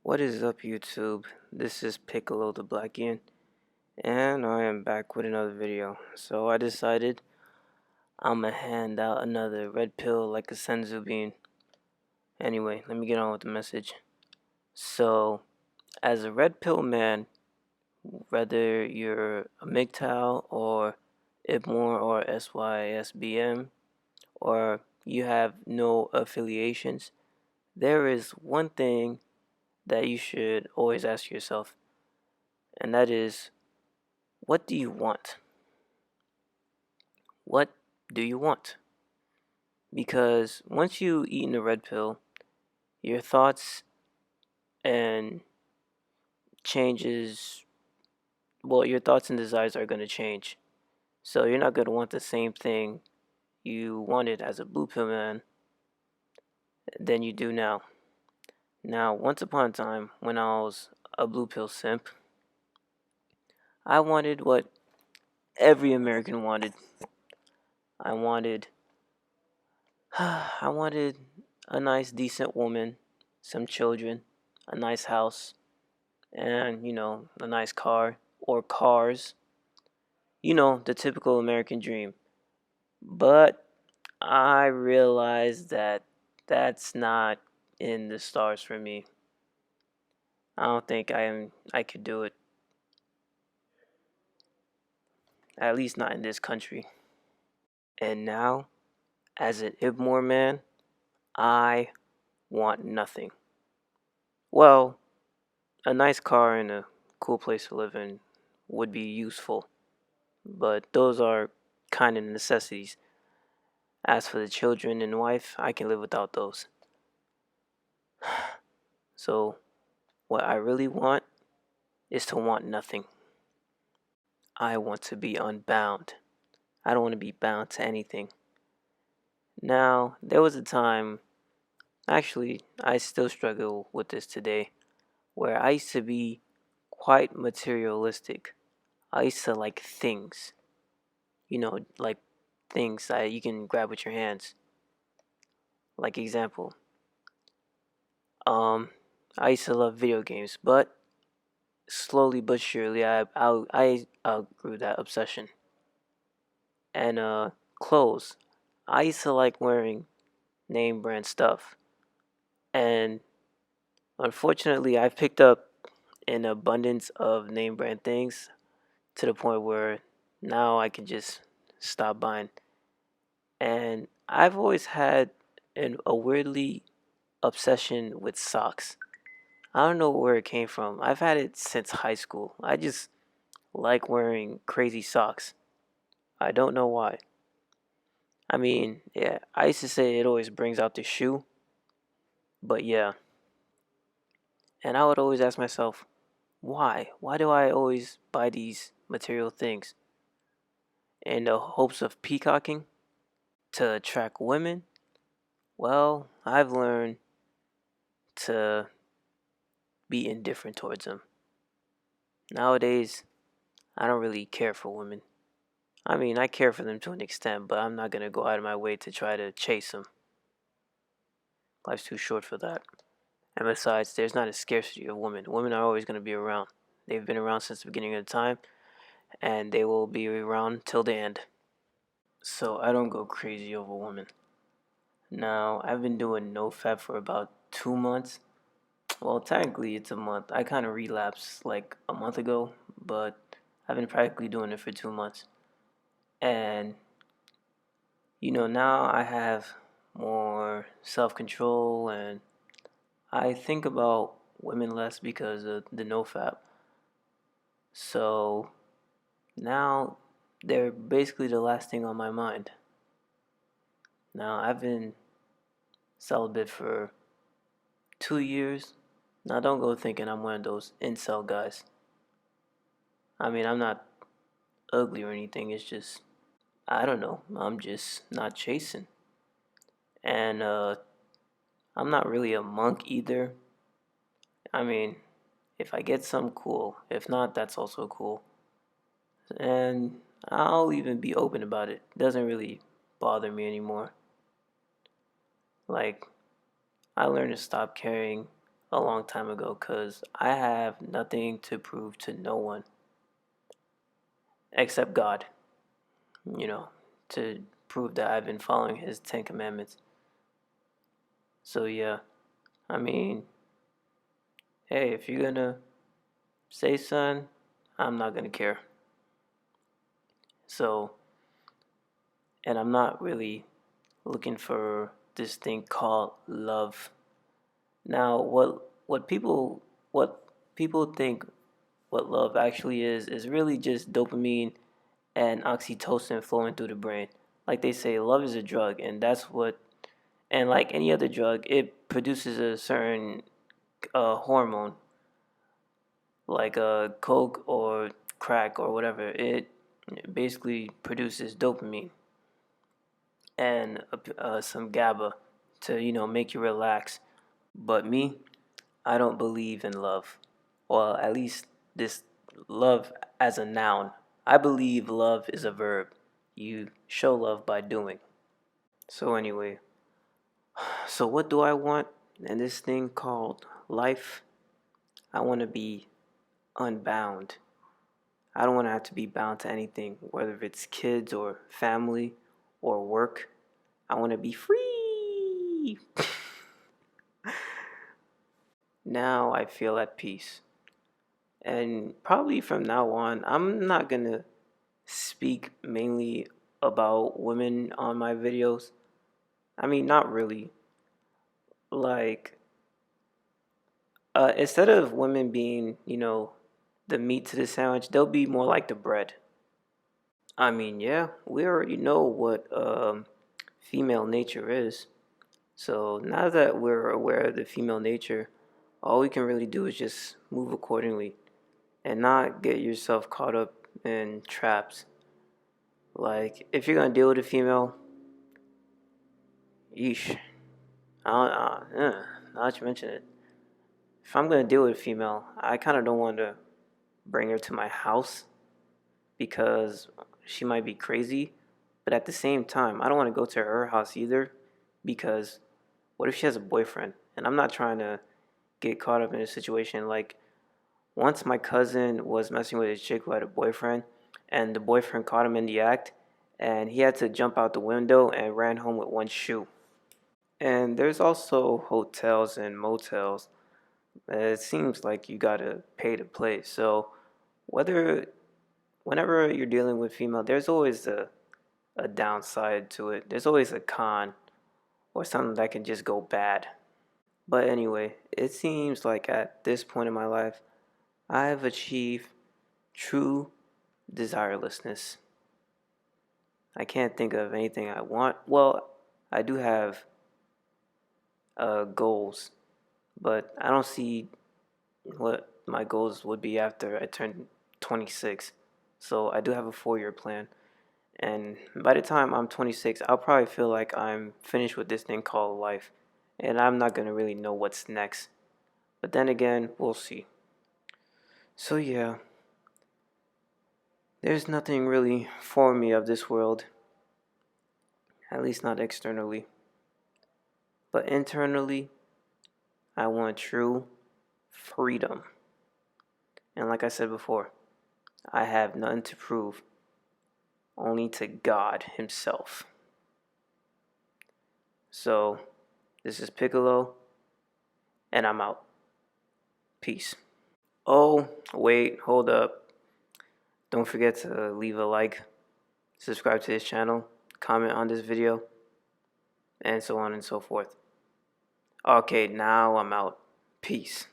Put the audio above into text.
What is up, YouTube? This is Piccolo the Blackian, and I am back with another video. So I decided I'ma hand out another red pill like a senzu bean. Anyway, let me get on with the message. So, as a red pill man, whether you're a MGTOW or IBMOR or SYSBM, or you have no affiliations, there is one thing that you should always ask yourself, and that is, what do you want? What do you want? Because once you eat the red pill, your thoughts and changes, your thoughts and desires are going to change. So you're not going to want the same thing you wanted as a blue pill man than you do now. Now, once upon a time, when I was a blue pill simp, I wanted what every American wanted. I wanted I wanted a nice decent woman, some children, a nice house, and a nice car or cars. The typical American dream. But I realized that that's not in the stars for me. I don't think I could do it. At least not in this country. And now, as an IBMOR man, I want nothing. Well, a nice car and a cool place to live in would be useful, but those are kind of necessities. As for the children and wife, I can live without those. So, what I really want is to want nothing. I want to be unbound. I don't want to be bound to anything. Now, there was a time, actually, I still struggle with this today, where I used to be quite materialistic. I used to like things, like things that you can grab with your hands. Like example, um, I used to love video games, but slowly but surely, I outgrew that obsession. And clothes, I used to like wearing name brand stuff, and unfortunately, I've picked up an abundance of name brand things to the point where now I can just stop buying. And I've always had a weirdly obsession with socks. I don't know where it came from. I've had it since high school. I just like wearing crazy socks. I don't know why. I mean, yeah, I used to say it always brings out the shoe, but yeah. And I would always ask myself, why? Why do I always buy these material things? In the hopes of peacocking? To attract women? Well, I've learned to be indifferent towards them. Nowadays, I don't really care for women. I mean, I care for them to an extent, but I'm not gonna go out of my way to try to chase them. Life's too short for that. And besides, there's not a scarcity of women. Women are always gonna be around. They've been around since the beginning of time, and they will be around till the end. So I don't go crazy over women. Now, I've been doing NoFap for about 2 months. Well, technically, it's a month. I kind of relapsed like a month ago, but I've been practically doing it for 2 months. And now I have more self control and I think about women less because of the NoFap. So now they're basically the last thing on my mind. Now I've been celibate for 2 years. Now don't go thinking I'm one of those incel guys. I mean, I'm not ugly or anything. It's just, I don't know. I'm just not chasing. And I'm not really a monk either. I mean, if I get some, cool. If not, that's also cool. And I'll even be open about it. It doesn't really bother me anymore. Like, I learned to stop caring a long time ago because I have nothing to prove to no one except God, you know, to prove that I've been following his 10 commandments. So yeah, I mean, hey, if you're gonna say son, I'm not gonna care. So, and I'm not really looking for this thing called love. Now, what people think what love actually is really just dopamine and oxytocin flowing through the brain. Like they say, love is a drug, and and like any other drug, it produces a certain hormone, like coke or crack or whatever. It basically produces dopamine and some GABA to make you relax. But me, I don't believe in love. Well, at least this love as a noun. I believe love is a verb. You show love by doing. So anyway, so what do I want in this thing called life? I want to be unbound. I don't want to have to be bound to anything, whether it's kids or family or work. I want to be free. Now I feel at peace. And probably from now on, I'm not going to speak mainly about women on my videos. I mean, not really. Like, instead of women being, the meat to the sandwich, they'll be more like the bread. I mean, yeah, we already know what female nature is. So now that we're aware of the female nature, all we can really do is just move accordingly and not get yourself caught up in traps. Like, if you're gonna deal with a female, yeesh. Now that you mention it, if I'm gonna deal with a female, I kind of don't want to bring her to my house because she might be crazy. But at the same time, I don't want to go to her house either because what if she has a boyfriend? And I'm not trying to get caught up in a situation like once my cousin was messing with a chick who had a boyfriend, and the boyfriend caught him in the act, and he had to jump out the window and ran home with one shoe. And there's also hotels and motels. It seems like you gotta pay to play. So whether whenever you're dealing with female, there's always a downside to it. There's always a con or something that can just go bad. But anyway, it seems like at this point in my life, I have achieved true desirelessness. I can't think of anything I want. Well, I do have goals, but I don't see what my goals would be after I turn 26. So I do have a 4-year plan. And by the time I'm 26, I'll probably feel like I'm finished with this thing called life. And I'm not going to really know what's next. But then again, we'll see. So yeah, there's nothing really for me of this world. At least not externally. But internally, I want true freedom. And like I said before, I have nothing to prove, only to God Himself. So, this is Piccolo, and I'm out. Peace. Oh, wait, hold up. Don't forget to leave a like, subscribe to this channel, comment on this video, and so on and so forth. Okay, now I'm out. Peace.